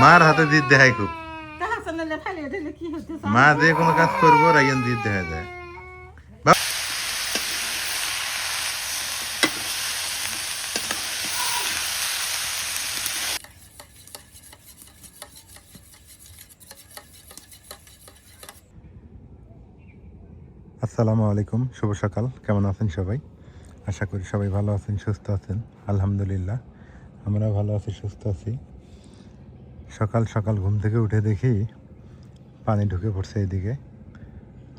মার হাতে জিদ দেখায় খুব। মা যে কোনো কাজ করবো রাইয়ান জিদ দেখা যায়। আসসালামু আলাইকুম, শুভ সকাল। কেমন আছেন সবাই? আশা করি সবাই ভালো আছেন, সুস্থ আছেন। আলহামদুলিল্লাহ আমরা ভালো আছি, সুস্থ আছি। সকাল সকাল ঘুম থেকে উঠে দেখি পানি ঢুকে পড়ছে এদিকে।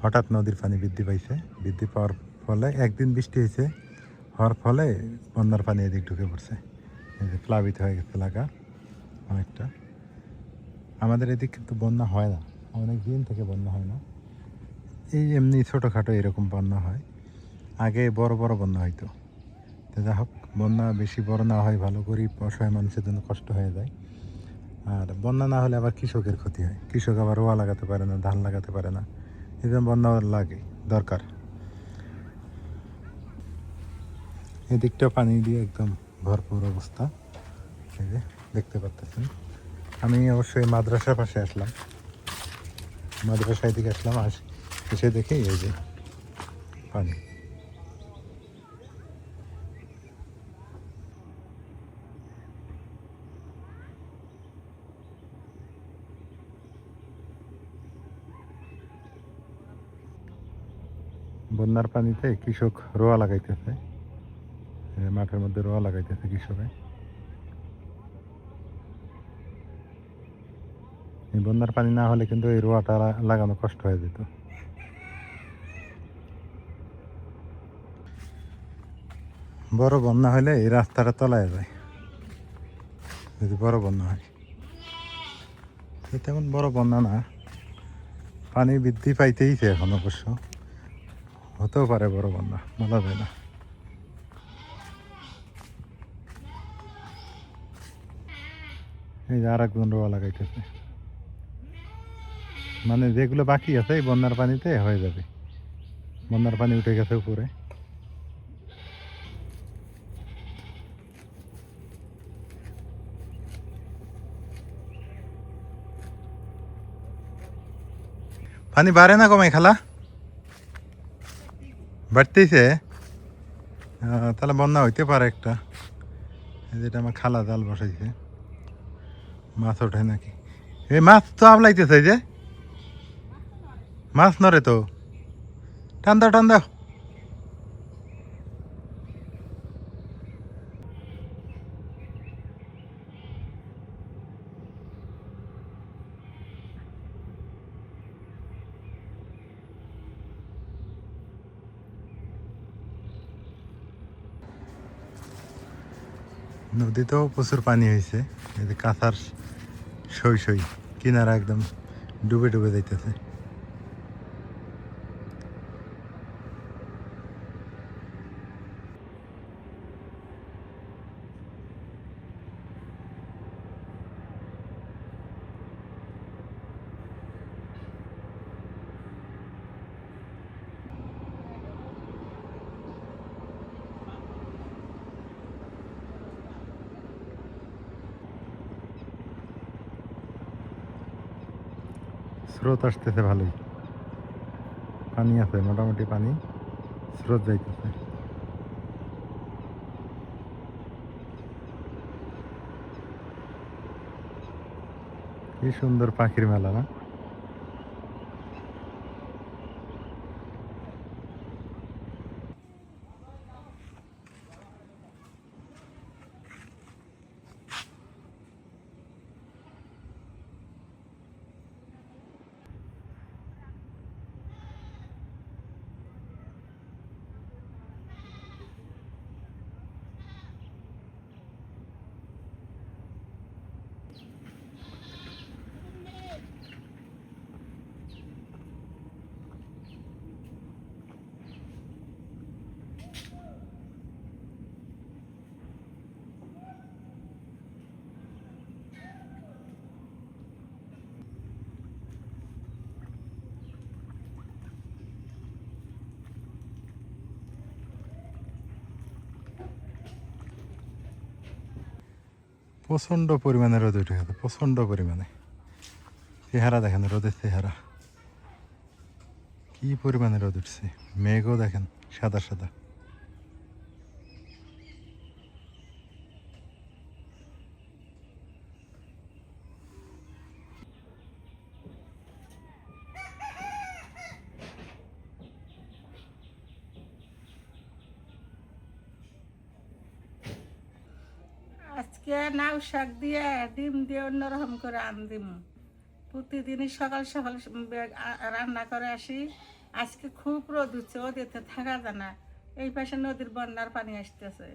হঠাৎ নদীর পানি বৃদ্ধি পাইছে। বৃদ্ধি পাওয়ার ফলে একদিন বৃষ্টি হয়েছে, হওয়ার ফলে বন্যার পানি এদিক ঢুকে পড়ছে। এই যে প্লাবিত হয়ে গেছে এলাকা অনেকটা। আমাদের এদিক কিন্তু বন্যা হয় না, অনেক দিন থেকে বন্যা হয় না। এই এমনি ছোটোখাটো এরকম বন্যা হয়। আগে বড় বড় বন্যা হইতো। তো যা হোক, বন্যা বেশি বড় না হয় ভালো, গরিব অসহায় মানুষের জন্য কষ্ট হয়ে যায়। আর বন্যা না হলে আবার কৃষকের ক্ষতি হয়। কৃষক আবার রোয়া লাগাতে পারে না, ধান লাগাতে পারে না। এই জন্য বন্যা লাগে, দরকার। এদিকটা পানি দিয়ে একদম ভরপুর অবস্থা। এই যে দেখতে পাচ্ছেন। আমি অবশ্যই মাদ্রাসার পাশে আসলাম, মাদ্রাসায় দিকে আসলাম। এসে দেখি এই যে পানি। বন্যার পানিতে কৃষক রোয়া লাগাইতেছে, মাঠের মধ্যে রোয়া লাগাইতেছে কৃষকে। এই বন্যার পানি না হলে কিন্তু এই রোয়াটা লাগানো কষ্ট হয়ে যেত। বড় বন্যা হলে এই রাস্তাটা তলায় যায় যদি বড় বন্যা হয়। তেমন বড় বন্যা না, পানি বৃদ্ধি পাইতেইছে এখন। অবশ্য হতেও পারে বড় বন্যা, বলা যায় না। এই যে আর একজন রোয়া লাগাইতেছে, মানে যেগুলো বাকি আছে এই বন্যার পানিতে হয়ে যাবে। বন্যার পানি উঠে গেছে উপরে। পানি বাড়ে না কমে খালা? বাড়তেইছে। তাহলে বন্যা হইতে পারে একটা। যেটা আমার খালা জাল বসাইছে, মাছ ওঠে নাকি? এই মাছ তো আমলাইতেছে, যে মাছ নরে তো। টান দাও, টান দাও। নদীতেও প্রচুর পানি হয়েছে। এই যে কাঁথার সই সই কিনারা একদম ডুবে ডুবে যাইতেছে। স্রোত আসতেছে ভালোই, পানি আছে মোটামুটি, পানি স্রোত যাইতেছে। কি সুন্দর পাখির মেলা না? প্রচণ্ড পরিমাণে রোদ উঠে গেছে, প্রচণ্ড পরিমাণে। চেহারা দেখেন, রোদের চেহারা কি পরিমাণে রোদ উঠছে। মেঘও দেখেন সাদা সাদা। আজকে নাও শাক দিয়ে ডিম দিয়ে অন্যরকম করে আনদিম। প্রতিদিনই সকাল সকাল রান্না করে আসি। আজকে খুব রোদ উঠছে, ওদেরতে থাকা যায় না। এই পাশে নদীর বন্যার পানি আসতেছে,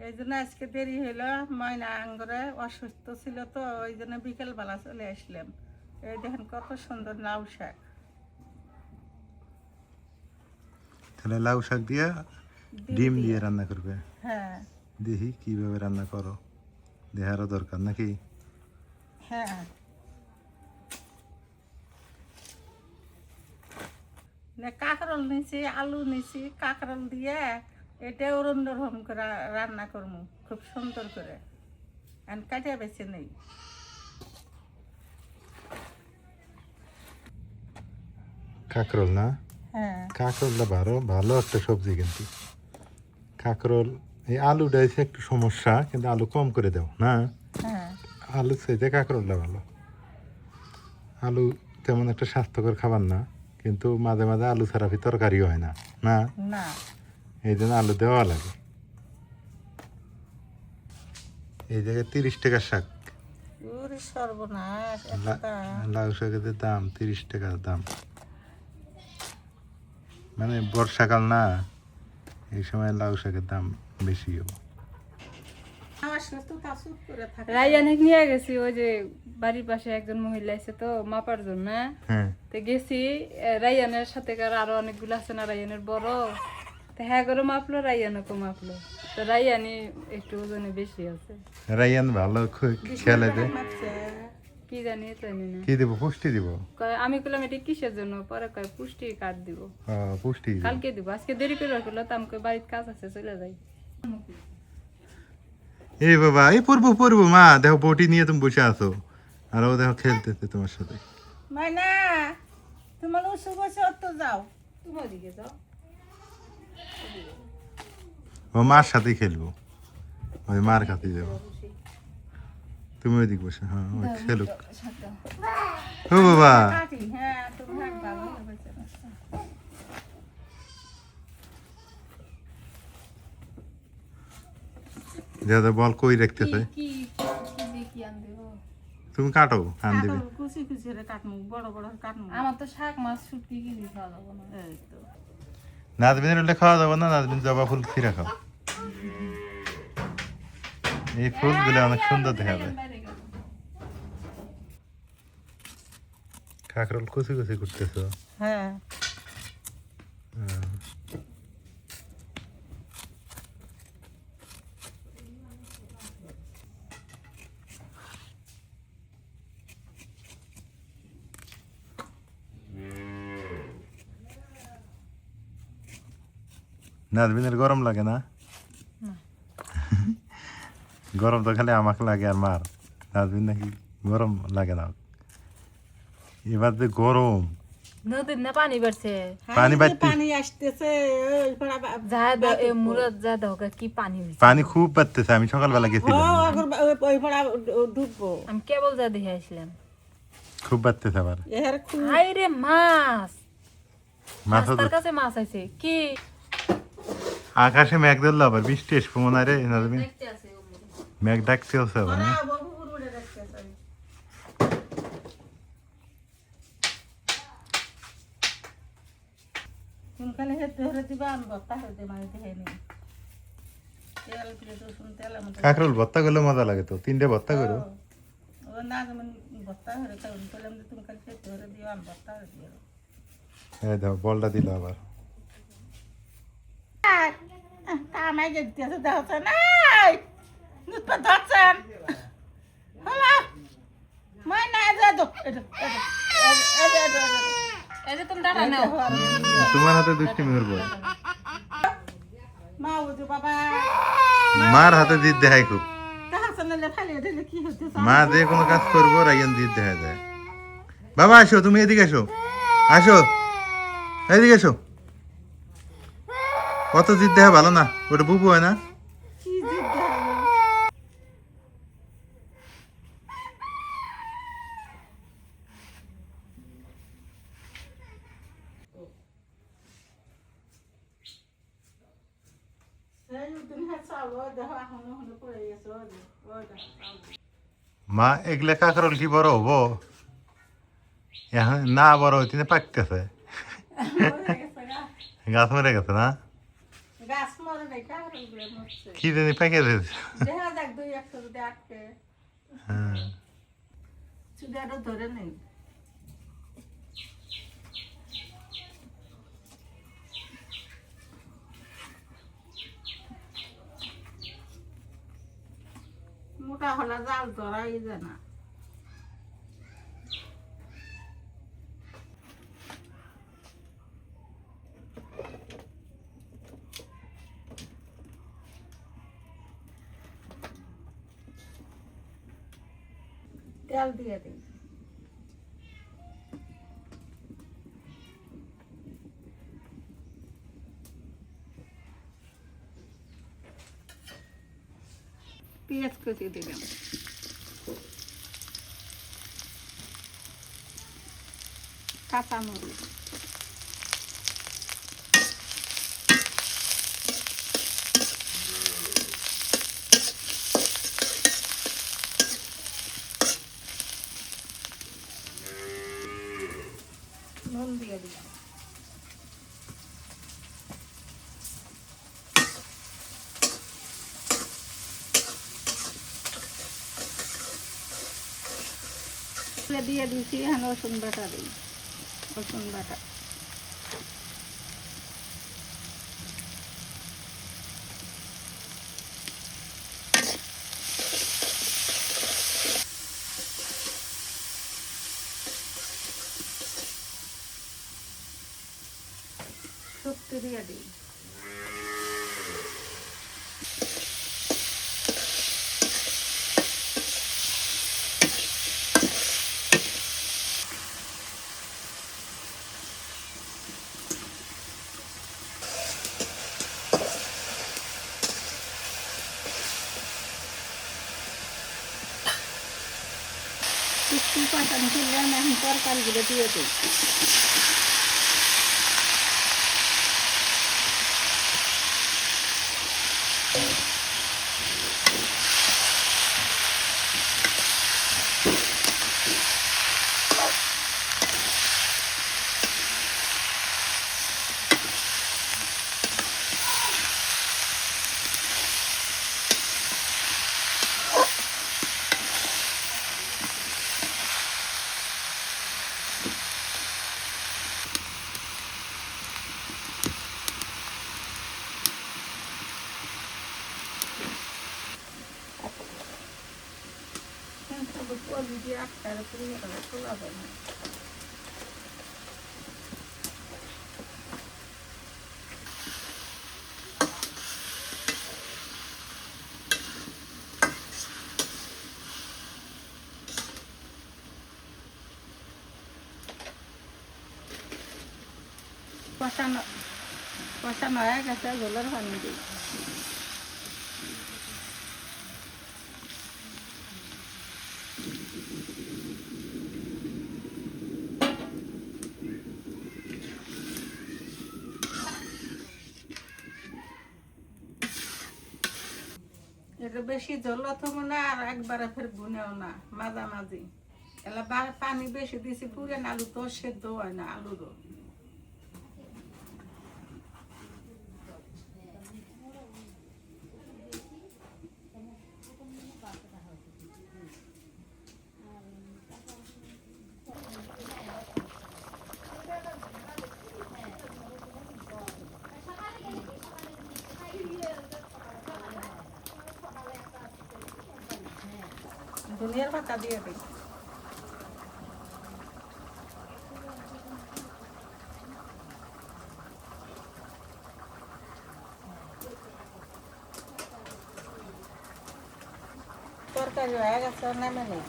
এই জন্য আজকে দেরি হইলো। ময়না আঙ্গরে অসুস্থ ছিল তো, ওই জন্য বিকেলবেলা চলে আসলাম। এই দেখেন কত সুন্দর লাউ শাক। তাহলে লাউ শাক দিয়ে ডিম দিয়ে রান্না করবে? হ্যাঁ। দেখি কিভাবে রান্না করো, দেখারও দরকার নাকি? হ্যাঁ, কাঁকরোল নিছি, আলু নিছি, কাঁকরোল দিয়ে এটাও অন্যরকম করে রান্না করবো খুব সুন্দর করে। কাটিয়া বেছে নেই। কাঁকরোল না? হ্যাঁ, কাঁকরোলটা ভালো, ভালো একটা সবজি কিন্তু। কাঁকরোল, এই আলুটা হচ্ছে একটু সমস্যা, কিন্তু আলু কম করে দাও না। হ্যাঁ, আলু চাইতে কাঁকরোলটা ভালো। আলু তেমন একটা স্বাস্থ্যকর খাবার না, কিন্তু মাঝে মাঝে আলু ছাড়া তরকারিও হয় না না। না, এই জন্য আলু দেওয়া লাগে। এই জায়গায় 30 টাকার শাক। ওরে সর্বনাশ, এত দাম। লাউ শাকের দাম 30 টাকার দাম। মানে বর্ষাকাল না, এই সময় লাউ শাকের দাম বেশি হবে। আমার সাথে তা চুপ করে থাকে। রায়ানে নিয়ে গেছি, ওই যে বাড়ির পাশে একজন মহিলা আছে তো মাপার জন্য। হ্যাঁ, তো গেছি, রায়ানের সাথে আরো অনেকগুলো আছে না, রায়ানের বড়। তো হ্যাঁ করে মাপলো, রায়ানকে মাপলো। তো রায়ানি একটু ওজনে বেশি আছে। রায়ান ভালো খেলে দে। কি জানি জানি না। কি দিব? পুষ্টি দিব? আমি বললাম এটা কিসের জন্য, পরে কয় পুষ্টি কার্ড দিব। পুষ্টি দিব। কালকে দিব, আজকে দেরি করে রাখলো তো আমাকে বাড়ির কাজ আছে, চলে যাই। এই বাবা, এই পড়বো পড়বো মা, দেখো বটি নিয়ে তুমি বসে আছো, আর ও দেখো খেলতেছে তোমার সাথে। মাইনা, তোমার উৎসব বসে তো যাও। তুমি ওদিকে যাও। ও মার সাথেই খেলবো, ওই মার কাছে যাবো। তুমি ওইদিকে বসে, হ্যাঁ ওই খেলুক। ও বাবা, কাটি, হ্যাঁ তুমি রাখবা, ভালো হয়েছে না। দাদা বল কই রাখতেছে? কি দিয়ে কি আন দেবো? তুমি কাটো, আন দিবে। কাঁকরোল কুচি কুচি করে কাটমু, বড় বড় কাটমু। আমার তো শাক মাছ শুটকি কিছু খাওয়া যাবো না। এই তো নাজমিনের হলে খাওয়া যাবে না, নাজমিন জবা ফুল ছিঁড়া খাও। এই ফুলগুলো অনেক সুন্দর দেখা যায়। কাঁকরোল কুচি কুচি করতেছো? হ্যাঁ। নাজমিনের গরম লাগে না? গরম তো খালি আমাকে লাগে আর মার। নাজমিন নাকি গরম লাগে না? এবার যে গরম, নদীর না পানি বাড়ছে, পানি বাড়তে, পানি আসতেছে, ওই পাড়া যা মুরাদ যা দহকা কি পানি হয়েছে। পানি খুব বাড়তেছে। আমি সকালবেলা গেছিলাম, ওই পাড়া ডুববো। আমি কেবল যা দেখে আসলাম, খুব বাড়তেছে আবার। এর খুব হাই রে মাছ, মাছ রাস্তার কাছে মাছ আছে কি? আকাশে মেঘ ধরলো, আবার বৃষ্টি আসবো মনে হয় রে নাজমিন। মেঘ ডাকতে হচ্ছে আবার না? তুমি হেঁটে হেঁটে দিবা, আমি বত্তা হেঁটে মানে দেখে নি। তেল প্লেট রসুন তেল কাঁকরোল ভর্তা করলে মজা লাগে তো, 3টে ভর্তা করো। ও না যেমন বত্তা হেঁটে খাবেন, পেলাম যে তুমি খালি হেঁটে হেঁটে দিও, আমি বত্তা হেঁটে দিও। এই দেখো বলটা দিল আবার। কামাই যেতেছে দেখছে নাই নুতপা ধরছেন হলো মই না যা দো এই যে তুমি দাঁড়া নাও, তোমার হাতে দুষ্টিমি করবো, মা ও যে বাবা মার হাতে জিদ দেখাই খুব। তাহার সঙ্গে ফালিয়ে দিলে কি হতে মা যে কোনো কাজ করবো রাইয়ান জিদ দেখা যায়। বাবা আসো, তুমি এদিকে আসো, আসো এদিকে এসো। কত জিদ দেখা ভালো না, ওটা বুবু হয় না। কি জিদ হবে? মা এগুলা কাঁকরোল কি বড় হবো? এখন না বড় হইতে পাকতেছে, গাছ মরে গেছে না, গাছ মরে নাই, কাঁকড়গুলো মরছে। কি জানি পেকে দিয়েছে। দেখা যাক দুই একটা যদি আটকে, হ্যাঁ চুড়াটা ধরে নেই। মোটা হলা জাল ধরাই যায় না। তেল দিয়ে দিই। পেঁয়াজ কুচি দিলাম, কাঁচামরিচ, নুন দিয়ে দিলাম। দিয়ে দিয়েছি, এখন রসুন বাটা দিই, রসুন বাটা। শুক্তো দিয়ে দিই। একটু কষানো করলাম, এখন তরকারিগুলো দিয়ে দিই। দিয়ে আটটার উপরে তোলা যায় না। কষানো কষানো হয়ে গেছে, ঝোলের পানি দিই। এটা বেশি ঝোল থমো না, আর একবারে ফের ভুনেও না, মাঝামাঝি। এলা পানি বেশি দিছি, পুরেন আলু তো সেদ্ধ হয় না, আলুরও। ধনিয়ার পাতা দিয়ে দিই। তরকারি তরকারি হয়ে গেছে, নামে নেই।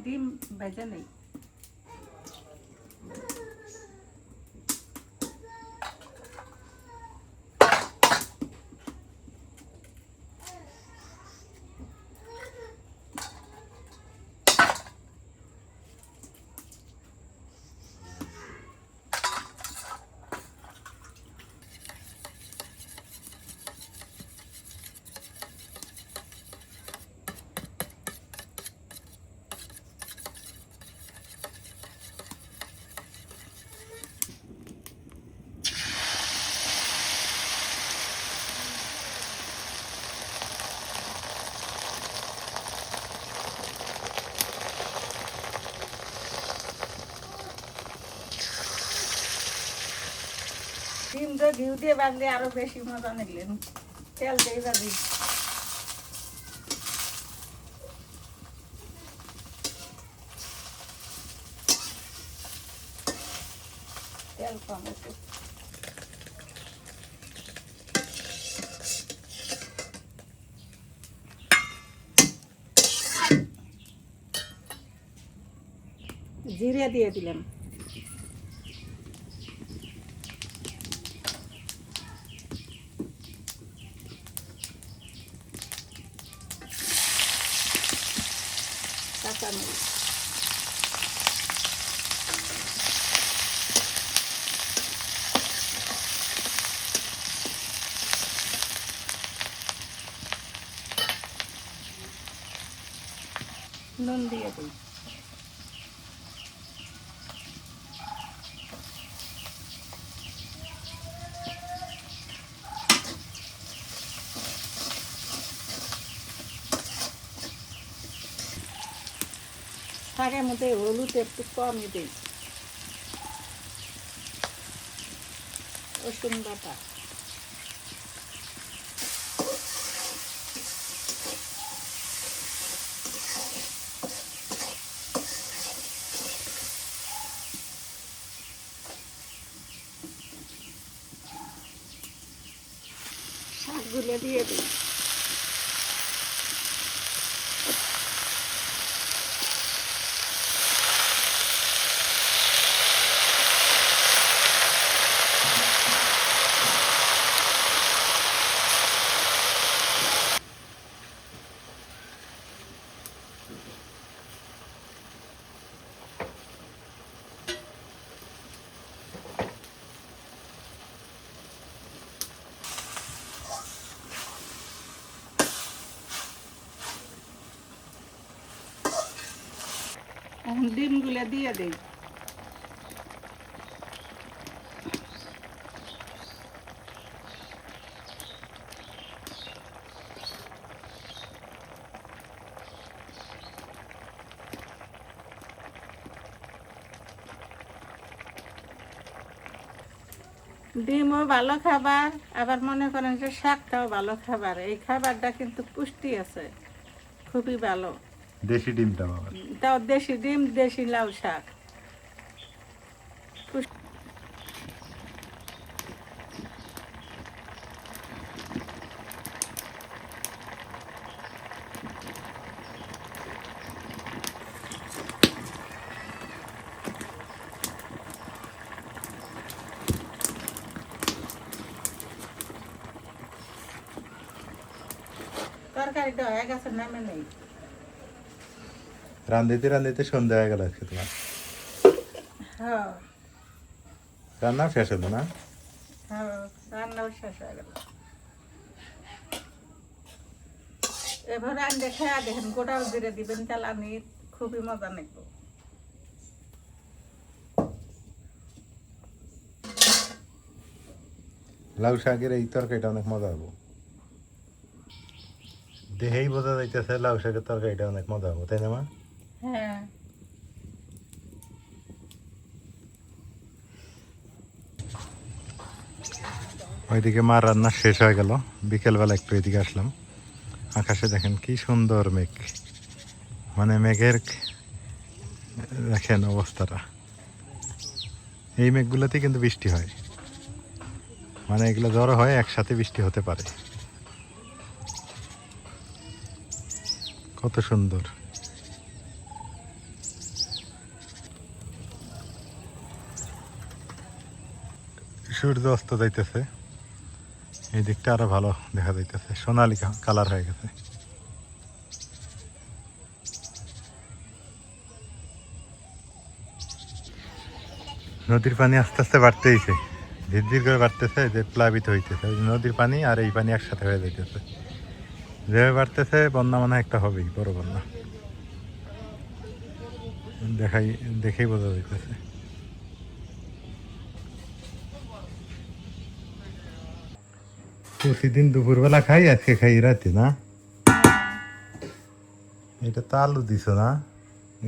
ডিম ভেজে নেই। ডিম তো ঘিউ দিয়ে বাজলে আরো বেশি মজা নিলেন। তেল দিয়ে বাজি। তেল কম একটু। জিরে দিয়ে দিলাম। কাঁচামরিচ। নুন দিয়ে দিই। শাকের মধ্যে হলুদ একটু কমই দিই। রসুন বাটা। শাকগুলো দিয়ে দিই। এখন ডিমগুলো দিয়ে দিই। ডিমও ভালো খাবার, আবার মনে করেন যে শাকটাও ভালো খাবার। এই খাবারটা কিন্তু পুষ্টি আছে, খুবই ভালো। দেশি ডিমটা বাবা। তাও দেশি ডিম, দেশি লাউ শাক। তরকারিটা হয়ে গেছে, নামে নেই। রান্ধিতে রান্ধিতে সন্ধ্যা হয়ে গেল আজকে তোমার। হ্যাঁ রান্নাও শেষ হলো না? হ্যাঁ, রান্নাও শেষ হয়ে গেল। এবার রান্না খেয়া দেখেন, গোটাল জিরে দিবেন চালানি, খুবই মজা নেব। লাউ শাকের এই তরকারিটা অনেক মজা হবো। দেখেই বোঝা যাইতেছে লাউ শাকের তরকারিটা অনেক মজা হবো, তাই না মা? হ্যাঁ। ওইদিকে মা রান্না শেষ হয়ে গেল। বিকেলবেলা একটু এদিকে আসলাম। আকাশে দেখেন কি সুন্দর মেঘ, মানে মেঘের দেখেন অবস্থাটা, এই মেঘগুলোতে কিন্তু বৃষ্টি হয়, মানে এগুলো জড়ো হয় একসাথে বৃষ্টি হতে পারে। কত সুন্দর। সূর্য অস্ত যাইতেছে, এই দিকটা আরো ভালো দেখা যাইতেছে, সোনালি কালার হয়ে গেছে। নদীর পানি আস্তে আস্তে বাড়তেইছে, ধীর করে বাড়তেছে, যে প্লাবিত হইতেছে, ওই নদীর পানি আর এই পানি একসাথে হয়ে যাইতেছে। যেভাবে বাড়তেছে বন্যা মনে হয় একটা হবেই, বড় বন্যা দেখেই বোঝা যাইতেছে। প্রতিদিন দুপুরবেলা খাই, আজকে খাই রাতে না? এটা তো আলু দিছো না,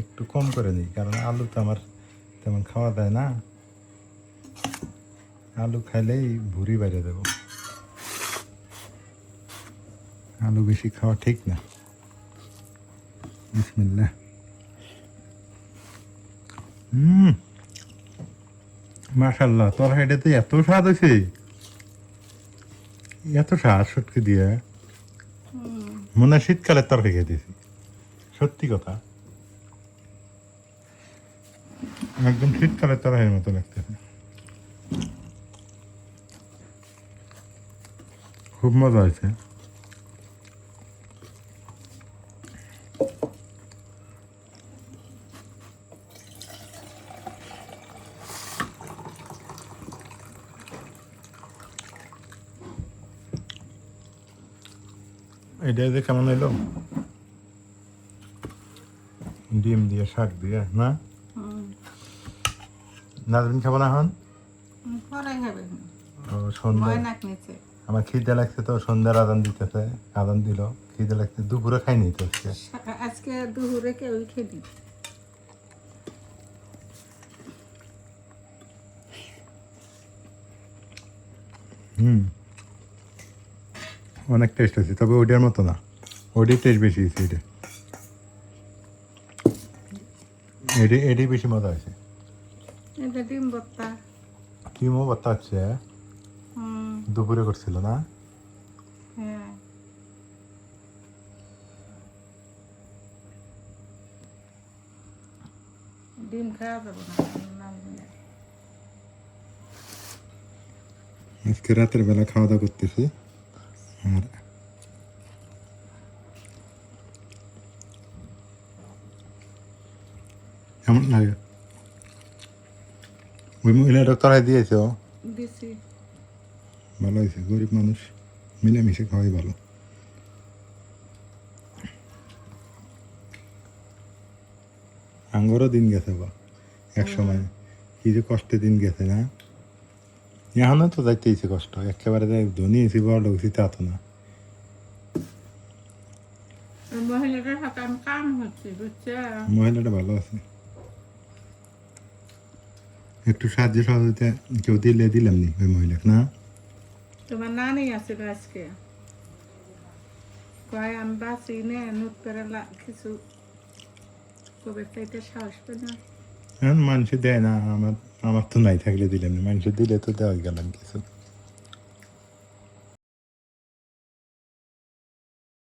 একটু কম করে নিই, কারণ আলু তো আমার তেমন খাওয়া যায় না, আলু খাইলেই ভুঁড়ি বাইরে দেবো, আলু বেশি খাওয়া ঠিক না। বিসমিল্লাহ। মাশাল্লাহ, তোর হাইডেতে এত স্বাদ হয়েছে, এত স্বাদ সটকে দিয়ে, মনে হয় শীতকালের তরকারি খেয়ে দিয়েছি, সত্যি কথা, একদম শীতকালের তরকারির মতো লাগতেছে, খুব মজা হয়েছে। এটা যে কেমন এলো, ডিম দিয়ে শাক দিয়ে না? নাজরিন খাবো না এখন? পরে খাবে, ও সন্ধ্যা, ময়নাক নিচে। আমার খিদে লাগছে তো, সন্ধ্যার আদান দিতেছে, আদান দিল, খিদে লাগছে, দুপুরে খাইনি তো আজকে। আজকে দুপুরে কেউই খেলি। অনেক টেস্ট আছে, তবে ওইটার মতো না, ওইটাই টেস্ট বেশি হয়েছে, এটাই বেশি মজা হয়েছে। এটা ডিম ভর্তা। ডিমও ভর্তা হচ্ছে, দুপুরে করছিল না? হ্যাঁ, ডিম খাওয়া যাবে না। আজকে রাতের বেলা খাওয়া দাওয়া করতেছি, আর কেমন লাগে? ওই মহিলা ডক্টর দিয়েছ? দিছি। ভালো হয়েছে, গরিব মানুষ মিলেমিশে খাওয়াই ভালো। আঙ্গরও দিন গেছে বা এক সময়, কি যে কষ্টে দিন গেছে না? এখনও তো যাইতেইছে কষ্ট, একেবারে ধনী হয়েছি, বড় হয়েছি তা তো না। মহিলাটার হাতে আমি কাম হচ্ছে, বুঝছে? মহিলাটা ভালো আছে, একটু সাহায্য সহযোগিতা কেউ দিলাম নি ওই মহিলা না? তোমার নানি আছে আজকে, কয় আমি বাঁচি নে নুট করে কিছু কবে চাইতে সাহস পেয়ে না। এখন মানুষ দেয় না, আমার তো নাই থাকলে দিলাম না, মানুষের দিলে তো দেওয়া গেলাম কিছু।